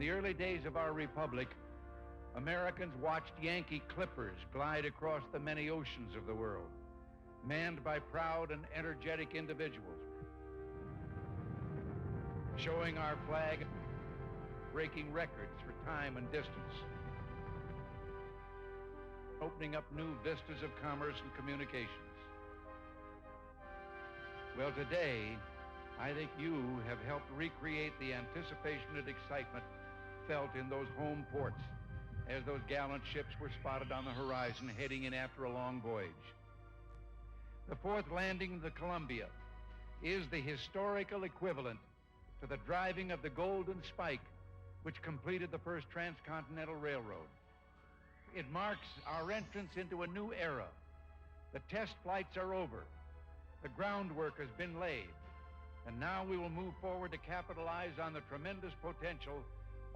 the early days of our republic, Americans watched Yankee clippers glide across the many oceans of the world, manned by proud and energetic individuals, showing our flag, breaking records for time and distance, opening up new vistas of commerce and communications. Well, today, I think you have helped recreate the anticipation and excitement felt in those home ports as those gallant ships were spotted on the horizon heading in after a long voyage. The fourth landing of the Columbia is the historical equivalent to the driving of the Golden Spike, which completed the first transcontinental railroad. It marks our entrance into a new era. The test flights are over. The groundwork has been laid. And now we will move forward to capitalize on the tremendous potential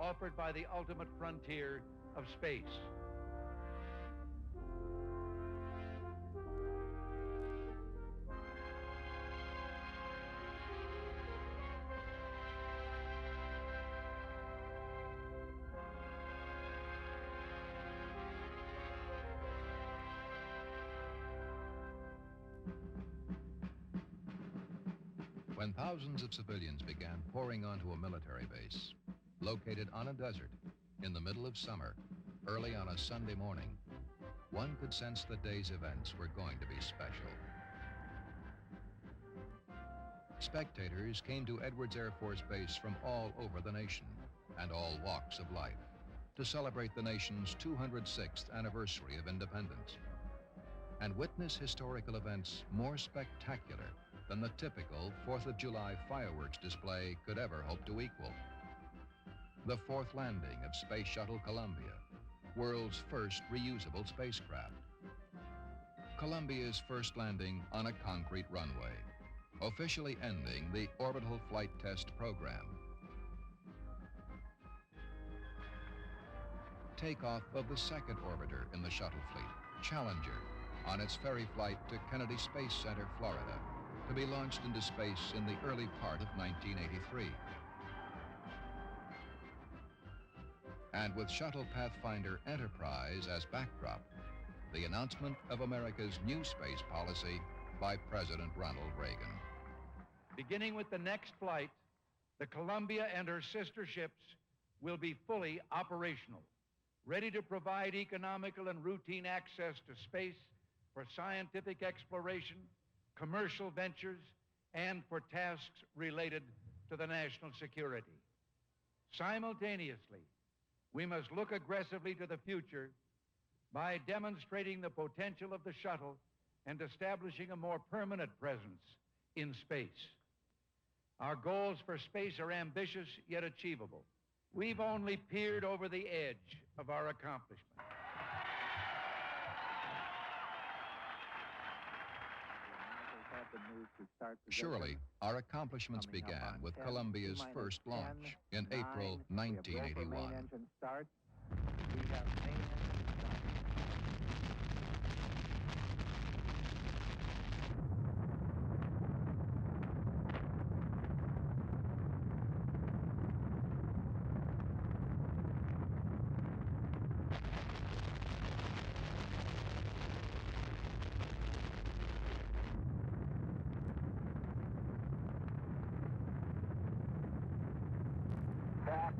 offered by the ultimate frontier of space. When thousands of civilians began pouring onto a military base, located on a desert, in the middle of summer, early on a Sunday morning, one could sense the day's events were going to be special. Spectators came to Edwards Air Force Base from all over the nation and all walks of life to celebrate the nation's 206th anniversary of independence and witness historical events more spectacular than the typical 4th of July fireworks display could ever hope to equal. The fourth landing of Space Shuttle Columbia, world's first reusable spacecraft. Columbia's first landing on a concrete runway, officially ending the Orbital Flight Test Program. Takeoff of the second orbiter in the shuttle fleet, Challenger, on its ferry flight to Kennedy Space Center, Florida, to be launched into space in the early part of 1983. And with Shuttle Pathfinder Enterprise as backdrop, the announcement of America's new space policy by President Ronald Reagan. Beginning with the next flight, the Columbia and her sister ships will be fully operational, ready to provide economical and routine access to space for scientific exploration, commercial ventures, and for tasks related to the national security. Simultaneously, we must look aggressively to the future by demonstrating the potential of the shuttle and establishing a more permanent presence in space. Our goals for space are ambitious yet achievable. We've only peered over the edge of our accomplishment. Surely, our accomplishments began with Columbia's first launch in April 1981.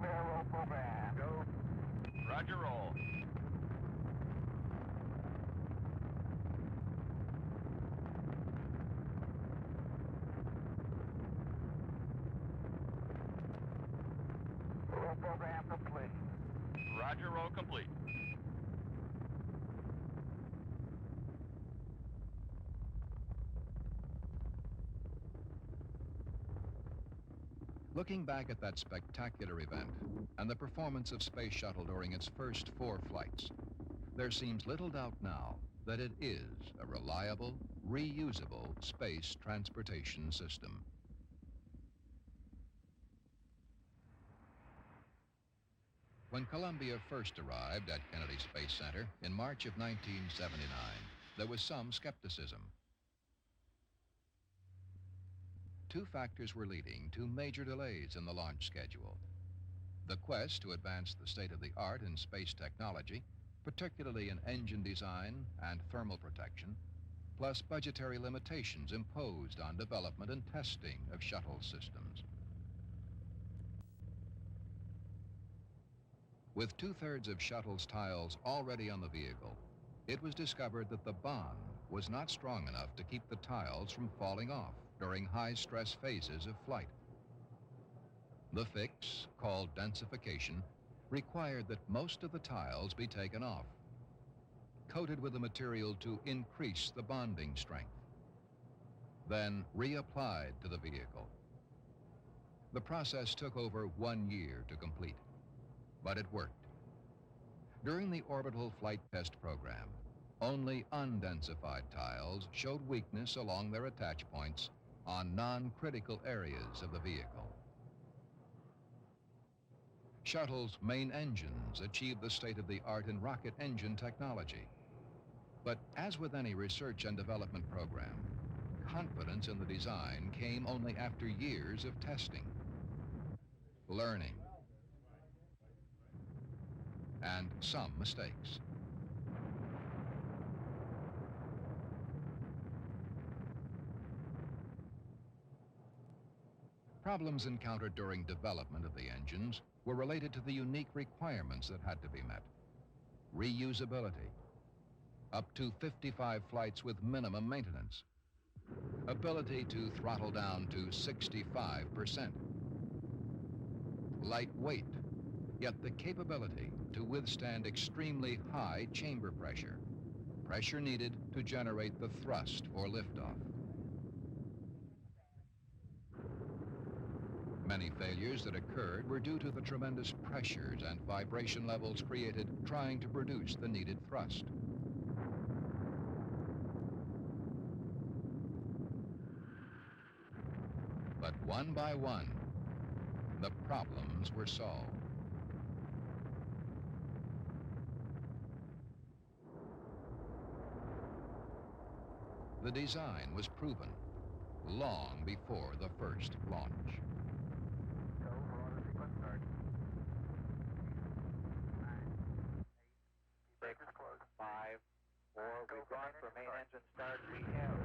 Roll program. Go. Roger, roll. Roll program complete. Roger, roll complete. Looking back at that spectacular event and the performance of Space Shuttle during its first 4 flights, there seems little doubt now that it is a reliable, reusable space transportation system. When Columbia first arrived at Kennedy Space Center in March of 1979, there was some skepticism. 2 factors were leading to major delays in the launch schedule. The quest to advance the state-of-the-art in space technology, particularly in engine design and thermal protection, plus budgetary limitations imposed on development and testing of shuttle systems. With two-thirds of shuttle's tiles already on the vehicle, it was discovered that the bond was not strong enough to keep the tiles from falling off during high-stress phases of flight. The fix, called densification, required that most of the tiles be taken off, coated with a material to increase the bonding strength, then reapplied to the vehicle. The process took over 1 year to complete, but it worked. During the Orbital Flight Test Program, only undensified tiles showed weakness along their attach points on non-critical areas of the vehicle. Shuttle's main engines achieved the state-of-the-art in rocket engine technology. But as with any research and development program, confidence in the design came only after years of testing, learning, and some mistakes. Problems encountered during development of the engines were related to the unique requirements that had to be met. Reusability, up to 55 flights with minimum maintenance. Ability to throttle down to 65%. Lightweight, yet the capability to withstand extremely high chamber pressure. Pressure needed to generate the thrust for liftoff. Many failures that occurred were due to the tremendous pressures and vibration levels created trying to produce the needed thrust. But one by one, the problems were solved. The design was proven long before the first launch. Go for auto sequence start. 9, 8, keep breakers closed. 5, 4, we've gone for main engine start. We have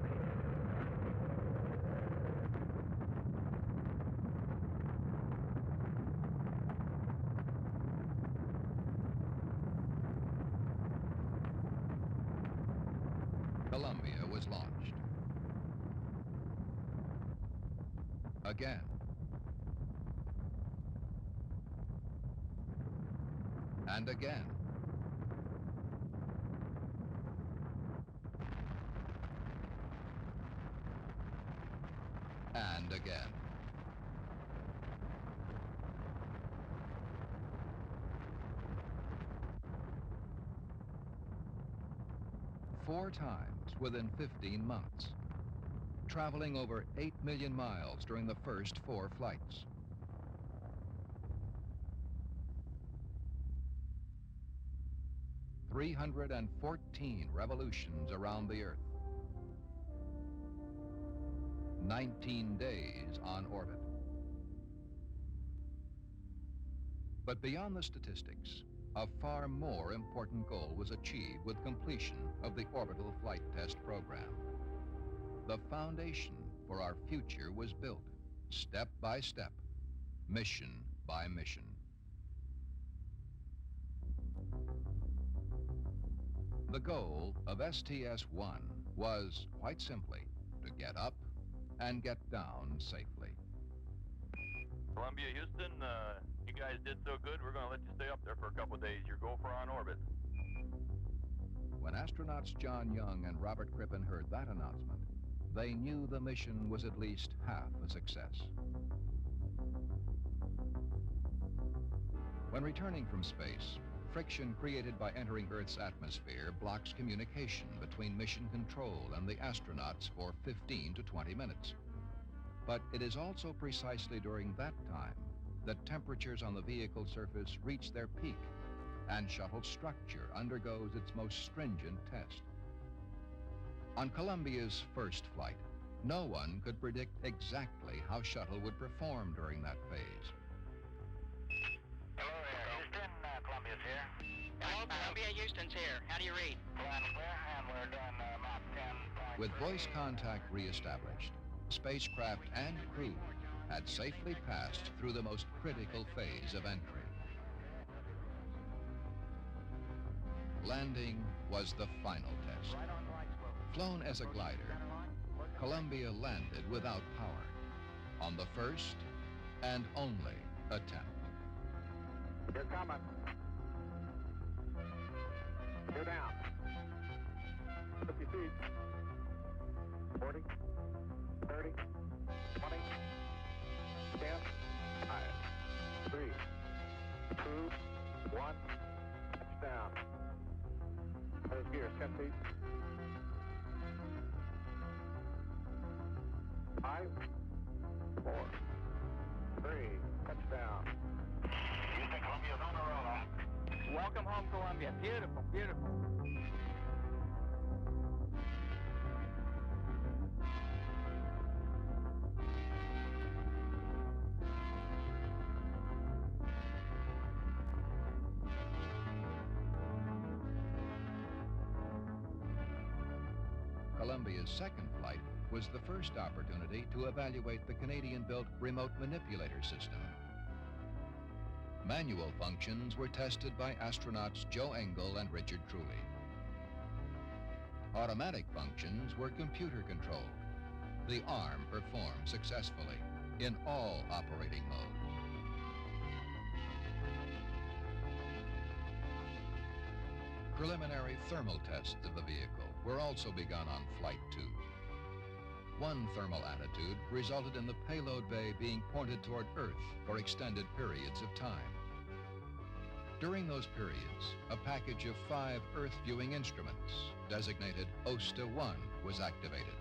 Columbia was launched. Again. And again. And again. Four times within 15 months, traveling over 8 million miles during the first 4 flights. "314 revolutions around the Earth. 19 days on orbit." But beyond the statistics, a far more important goal was achieved with completion of the Orbital Flight Test Program. The foundation for our future was built, step by step, mission by mission. The goal of STS-1 was, quite simply, to get up and get down safely. Columbia, Houston, you guys did so good, we're going to let you stay up there for a couple of days. Your go for on orbit. When astronauts John Young and Robert Crippen heard that announcement, they knew the mission was at least half a success. When returning from space, friction created by entering Earth's atmosphere blocks communication between mission control and the astronauts for 15 to 20 minutes. But it is also precisely during that time that temperatures on the vehicle surface reach their peak and shuttle structure undergoes its most stringent test. On Columbia's first flight, no one could predict exactly how shuttle would perform during that phase. Hello there, Houston. Columbia's here. Hello, Columbia. Houston's here. How do you read? Plan clear, and we're doing Mach 10.3. With voice contact reestablished, spacecraft and crew had safely passed through the most critical phase of entry. Landing was the final test. Flown as a glider, Columbia landed without power on the first and only attempt. You're coming. You're down. 50 feet. 40, 30, 20, 10, 5, 3, 2, 1, touchdown. Those gears, 10 feet. 5, 4, 3, touchdown. Houston, Columbia's on the roll. Welcome home, Columbia. Beautiful, beautiful. Columbia's second flight was the first opportunity to evaluate the Canadian-built remote manipulator system. Manual functions were tested by astronauts Joe Engel and Richard Truly. Automatic functions were computer-controlled. The arm performed successfully in all operating modes. Preliminary thermal tests of the vehicle were also begun on Flight 2. One thermal attitude resulted in the payload bay being pointed toward Earth for extended periods of time. During those periods, a package of 5 Earth-viewing instruments, designated OSTA-1, was activated.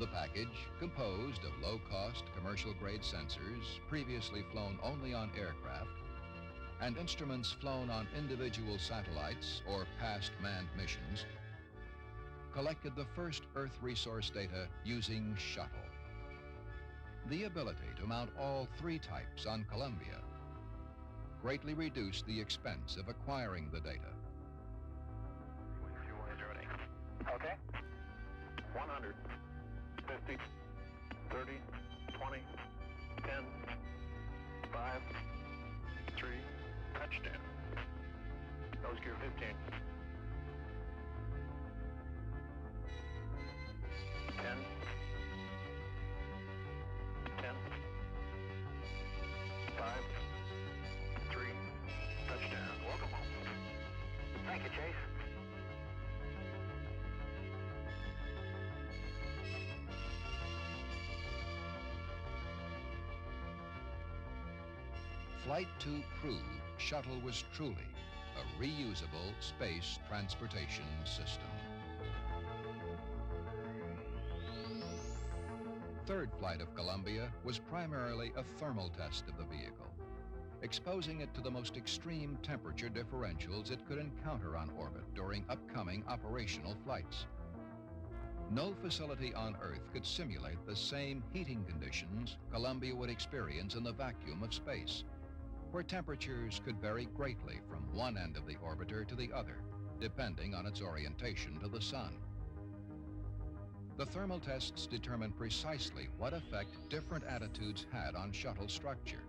The package, composed of low-cost commercial-grade sensors previously flown only on aircraft, and instruments flown on individual satellites or past manned missions, collected the first Earth resource data using shuttle. The ability to mount all 3 types on Columbia greatly reduced the expense of acquiring the data. Okay. 100, 50, 30, 20, 10, 5, 3, touchdown. Nose gear 15. 10, 10, 5, 3, touchdown. Welcome home. Thank you, Chase. Flight 2 proved shuttle was truly a reusable space transportation system. Third flight of Columbia was primarily a thermal test of the vehicle, exposing it to the most extreme temperature differentials it could encounter on orbit during upcoming operational flights. No facility on Earth could simulate the same heating conditions Columbia would experience in the vacuum of space, where temperatures could vary greatly from one end of the orbiter to the other, depending on its orientation to the sun. The thermal tests determined precisely what effect different attitudes had on shuttle structure.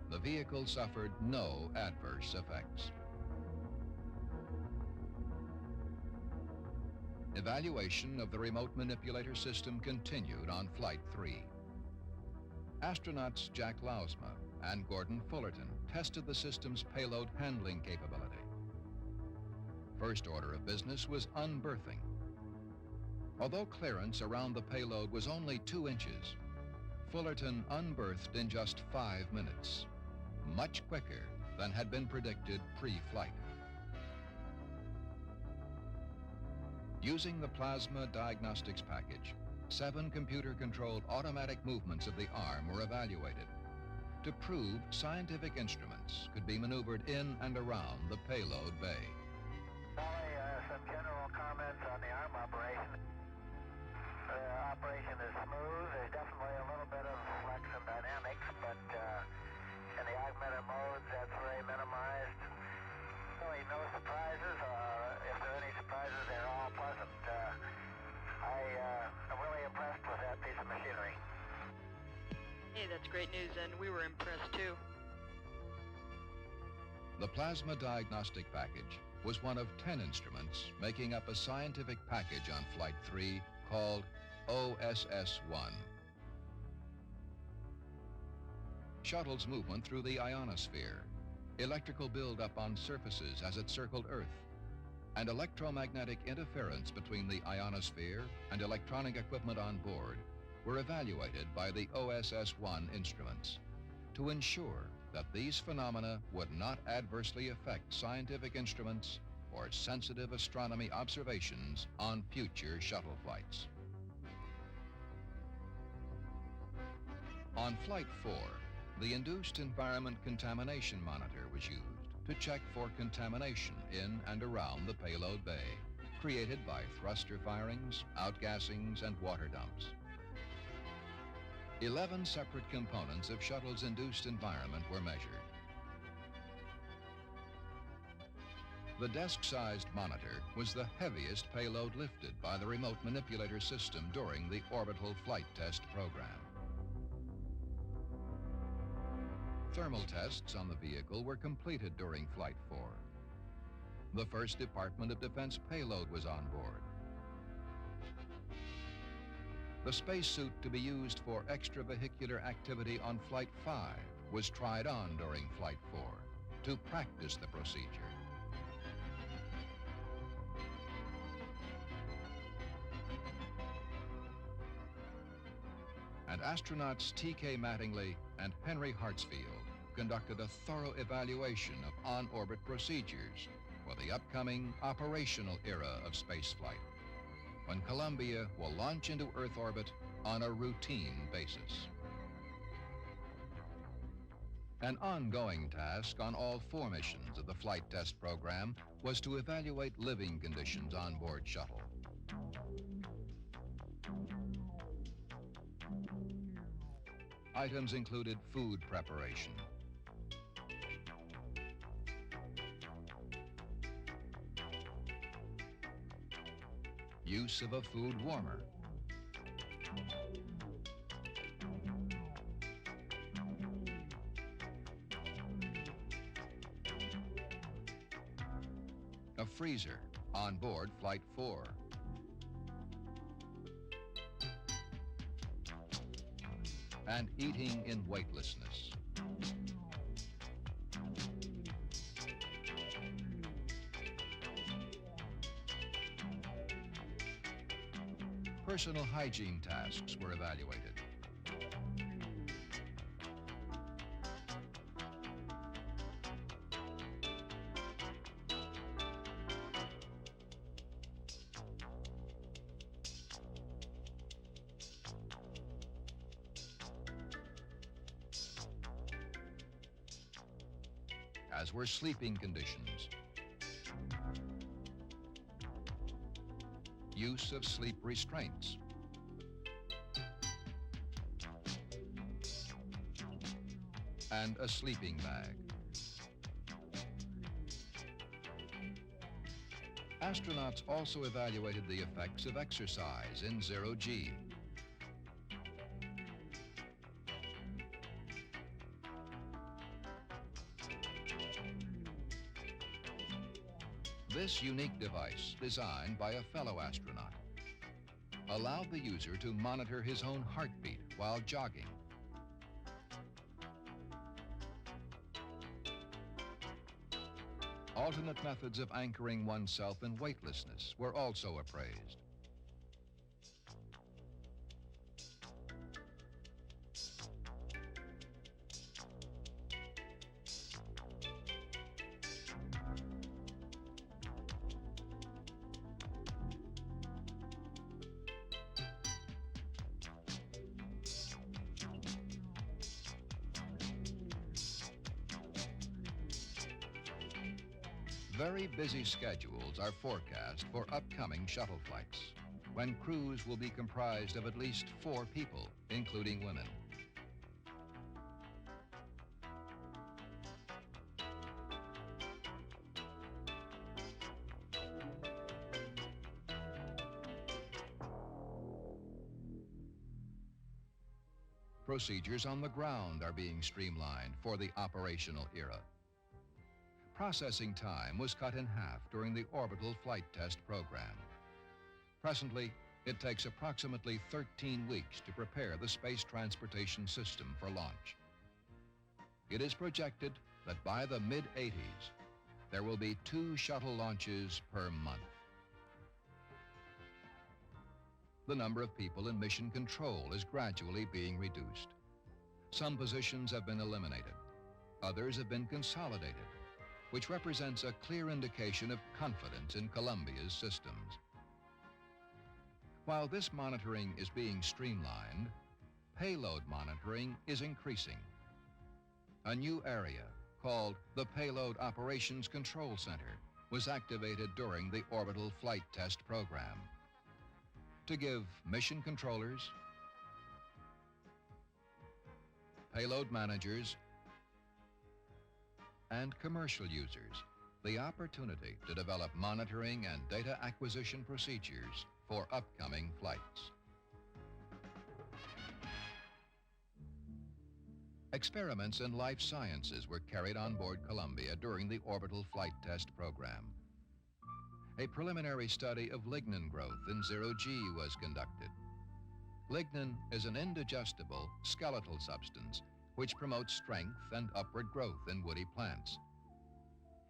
The vehicle suffered no adverse effects. Evaluation of the remote manipulator system continued on Flight 3. Astronauts Jack Lausma and Gordon Fullerton tested the system's payload handling capability. First order of business was unberthing. Although clearance around the payload was only 2 inches, Fullerton unberthed in just 5 minutes, much quicker than had been predicted pre-flight. Using the plasma diagnostics package, 7 computer-controlled automatic movements of the arm were evaluated to prove scientific instruments could be maneuvered in and around the payload bay. Only some general comments on the arm operation. The operation is smooth. There's definitely a little bit of flex and dynamics, but in the augmented mode, Hey, that's great news, and we were impressed too. The plasma diagnostic package was one of 10 instruments making up a scientific package on Flight 3 called OSS-1. Shuttle's movement through the ionosphere, electrical buildup on surfaces as it circled Earth, and electromagnetic interference between the ionosphere and electronic equipment on board were evaluated by the OSS-1 instruments to ensure that these phenomena would not adversely affect scientific instruments or sensitive astronomy observations on future shuttle flights. On Flight 4, the Induced Environment Contamination Monitor was used to check for contamination in and around the payload bay, created by thruster firings, outgassings, and water dumps. 11 separate components of shuttle's induced environment were measured. The desk-sized monitor was the heaviest payload lifted by the remote manipulator system during the Orbital Flight Test Program. Thermal tests on the vehicle were completed during Flight 4. The first Department of Defense payload was on board. The spacesuit to be used for extravehicular activity on Flight 5 was tried on during Flight 4 to practice the procedure. And astronauts T.K. Mattingly and Henry Hartsfield conducted a thorough evaluation of on-orbit procedures for the upcoming operational era of spaceflight, when Columbia will launch into Earth orbit on a routine basis. An ongoing task on all 4 missions of the flight test program was to evaluate living conditions on board shuttle. Items included food preparation, use of a food warmer, a freezer on board Flight 4, and eating in weightlessness. Personal hygiene tasks were evaluated. As were sleeping conditions, use of sleep restraints, and a sleeping bag. Astronauts also evaluated the effects of exercise in zero-G. This unique device, designed by a fellow astronaut, allowed the user to monitor his own heartbeat while jogging. Alternate methods of anchoring oneself in weightlessness were also appraised. Very busy schedules are forecast for upcoming shuttle flights, when crews will be comprised of at least 4 people, including women. procedures on the ground are being streamlined for the operational era. Processing time was cut in half during the Orbital Flight Test Program. Presently, it takes approximately 13 weeks to prepare the space transportation system for launch. It is projected that by the mid-'80s, there will be 2 shuttle launches per month. The number of people in mission control is gradually being reduced. Some positions have been eliminated. Others have been consolidated, which represents a clear indication of confidence in Columbia's systems. While this monitoring is being streamlined, payload monitoring is increasing. A new area called the Payload Operations Control Center was activated during the Orbital Flight Test Program to give mission controllers, payload managers, and commercial users the opportunity to develop monitoring and data acquisition procedures for upcoming flights. Experiments in life sciences were carried on board Columbia during the Orbital Flight Test Program. A preliminary study of lignin growth in zero-G was conducted. Lignin is an indigestible skeletal substance which promotes strength and upward growth in woody plants.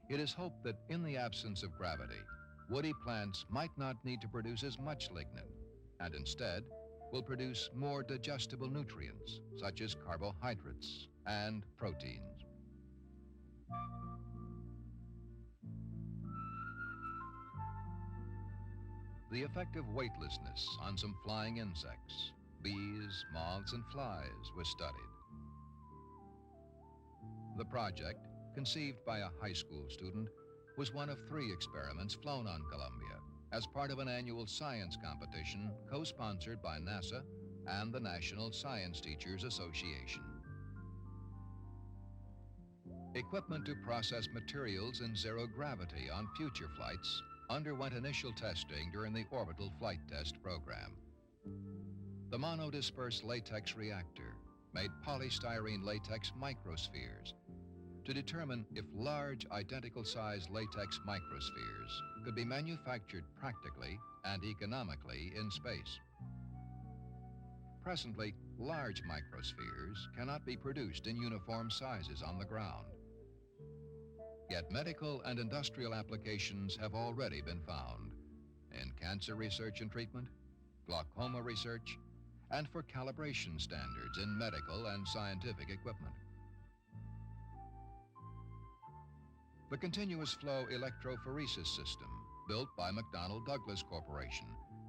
It is hoped that in the absence of gravity, woody plants might not need to produce as much lignin, and instead will produce more digestible nutrients, such as carbohydrates and proteins. The effect of weightlessness on some flying insects, bees, moths, and flies, was studied. The project, conceived by a high school student, was one of 3 experiments flown on Columbia as part of an annual science competition co-sponsored by NASA and the National Science Teachers Association. Equipment to process materials in zero gravity on future flights underwent initial testing during the Orbital Flight Test Program. The monodisperse latex reactor made polystyrene latex microspheres to determine if large identical-sized latex microspheres could be manufactured practically and economically in space. Presently, large microspheres cannot be produced in uniform sizes on the ground. Yet medical and industrial applications have already been found in cancer research and treatment, glaucoma research, and for calibration standards in medical and scientific equipment. The continuous flow electrophoresis system, built by McDonnell Douglas Corporation,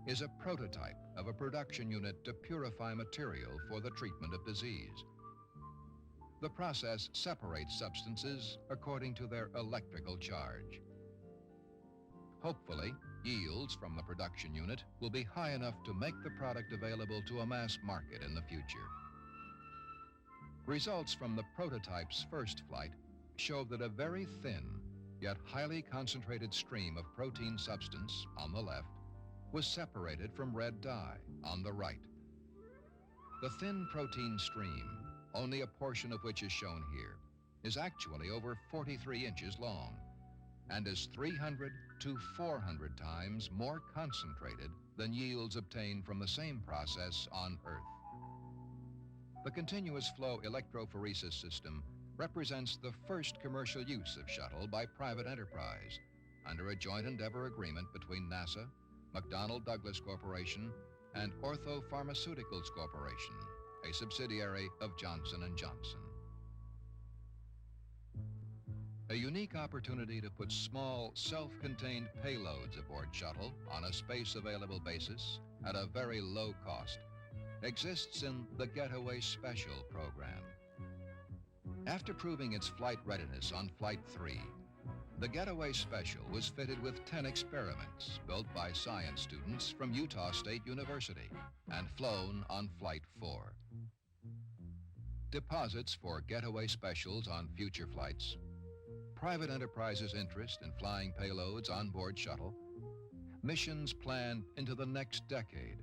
is a prototype of a production unit to purify material for the treatment of disease. The process separates substances according to their electrical charge. Hopefully, yields from the production unit will be high enough to make the product available to a mass market in the future. Results from the prototype's first flight show that a very thin, yet highly concentrated stream of protein substance on the left was separated from red dye on the right. The thin protein stream, only a portion of which is shown here, is actually over 43 inches long and is 300 to 400 times more concentrated than yields obtained from the same process on Earth. The continuous flow electrophoresis system represents the first commercial use of shuttle by private enterprise under a joint endeavor agreement between NASA, McDonnell Douglas Corporation, and Ortho Pharmaceuticals Corporation, a subsidiary of Johnson & Johnson. A unique opportunity to put small, self-contained payloads aboard shuttle on a space-available basis at a very low cost exists in the Getaway Special program. After proving its flight readiness on Flight 3, the Getaway Special was fitted with 10 experiments built by science students from Utah State University and flown on Flight 4. Deposits for Getaway Specials on future flights, private enterprises' interest in flying payloads on board shuttle, missions planned into the next decade,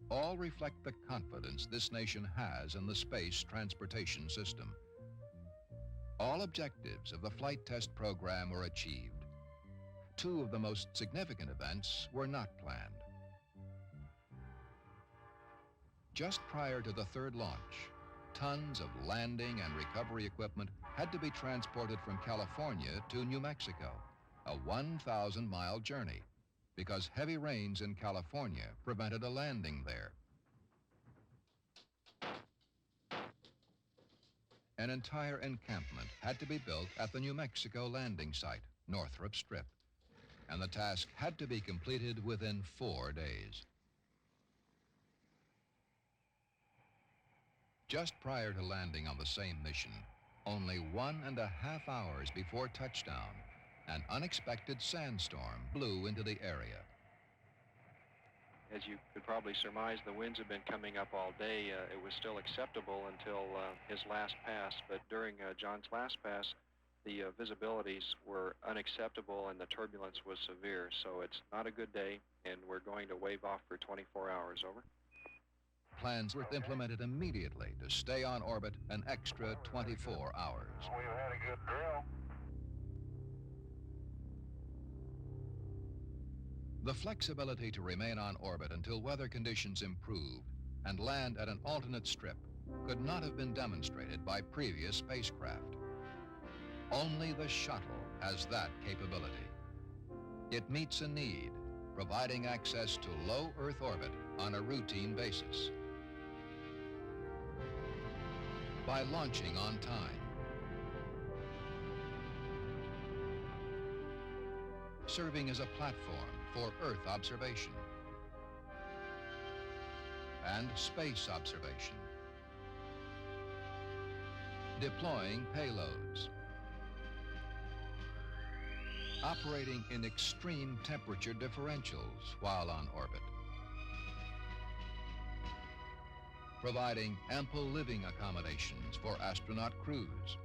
all reflect the confidence this nation has in the space transportation system. All objectives of the flight test program were achieved. Two of the most significant events were not planned. Just prior to the third launch, tons of landing and recovery equipment had to be transported from California to New Mexico, a 1,000-mile journey, because heavy rains in California prevented a landing there. An entire encampment had to be built at the New Mexico landing site, Northrop Strip, and the task had to be completed within 4 days. Just prior to landing on the same mission, only 1.5 hours before touchdown, an unexpected sandstorm blew into the area. As you could probably surmise, the winds have been coming up all day. It was still acceptable until his last pass, but during John's last pass, the visibilities were unacceptable and the turbulence was severe. So it's not a good day, and we're going to wave off for 24 hours. Over. Plans were implemented immediately to stay on orbit an extra 24 hours. We've had a good drill. The flexibility to remain on orbit until weather conditions improved and land at an alternate strip could not have been demonstrated by previous spacecraft. Only the shuttle has that capability. It meets a need, providing access to low Earth orbit on a routine basis. By launching on time, serving as a platform for Earth observation and space observation, deploying payloads, operating in extreme temperature differentials while on orbit, providing ample living accommodations for astronaut crews,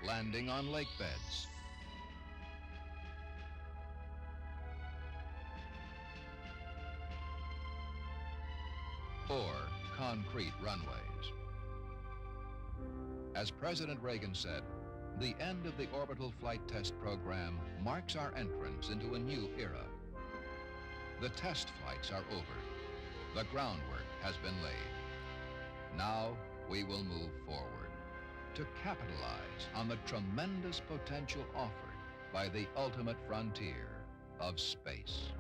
landing on lake beds, or concrete runways. As President Reagan said, the end of the Orbital Flight Test Program marks our entrance into a new era. The test flights are over. The groundwork has been laid. Now we will move forward to capitalize on the tremendous potential offered by the ultimate frontier of space.